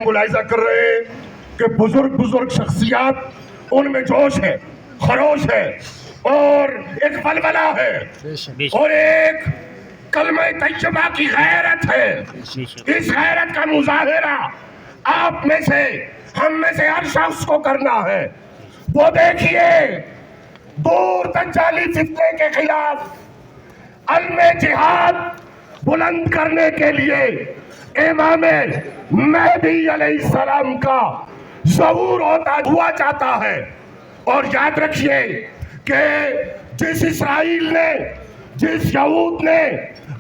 ملاحظہ کر رہے ہیں کہ بزرگ شخصیات ان میں جوش ہے، خروش ہے اور ایک ولولہ ہے اور ایک کلمہ طیبہ کی غیرت ہے۔ اس غیرت کا مظاہرہ آپ میں سے، ہم میں سے ہر شخص کو کرنا ہے۔ وہ دیکھیے دور دجالی فتنے کے خلاف علم جہاد بلند کرنے کے لیے امام مہدی علیہ السلام کا ظہور ہوتا ہوا چاہتا ہے۔ اور یاد رکھیے کہ جس اسرائیل نے، جس یہود نے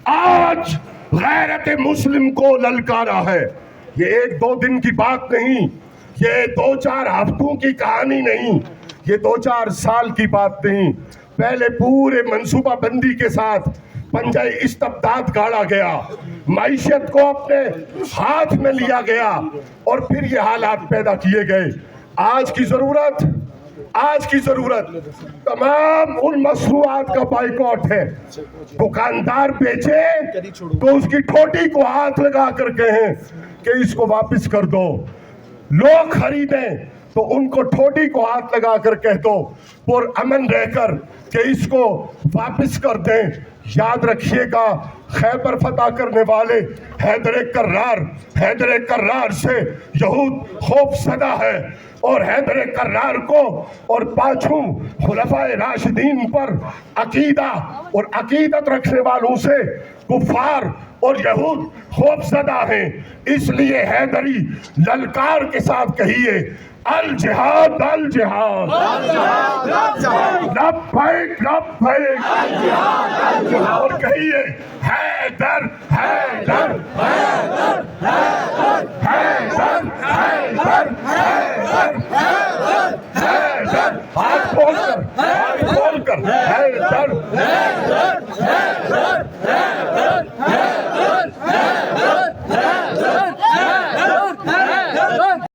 آج غیرت مسلم کو للکارا ہے، یہ ایک دو دن کی بات نہیں، یہ دو چار ہفتوں کی کہانی نہیں، یہ دو چار سال کی بات نہیں۔ پہلے پورے منصوبہ بندی کے ساتھ پنجہ استبداد گاڑا گیا، معیشت کو اپنے ہاتھ میں لیا گیا اور پھر یہ حالات پیدا کیے گئے۔ آج کی ضرورت تمام ان مصنوعات کا بائیکاٹ ہے۔ دکاندار بیچے تو اس کی ٹھوٹی کو ہاتھ لگا کر کہیں کہ اس کو واپس کر دو، لوگ خریدیں تو ان کو ٹھوٹی کو ہاتھ لگا کر کہہ دو، پر امن رہ کر کہ اس کو واپس کر دیں۔ یاد رکھیے گا خیبر فتح کرنے والے حیدر کرار سے یہود خوف زدہ ہے، اور حیدر کرار کو اور پانچوں خلفائے راشدین پر عقیدہ اور عقیدت رکھنے والوں سے کفار اور یہود خوف زدہ ہیں۔ اس لیے حیدری للکار کے ساتھ کہیے الجہاد الجہاد، لبیک لبیک، اور کہیے حیدر حیدر حیدر حیدر حیدر حیدر، ہاتھ کھول کر حیدر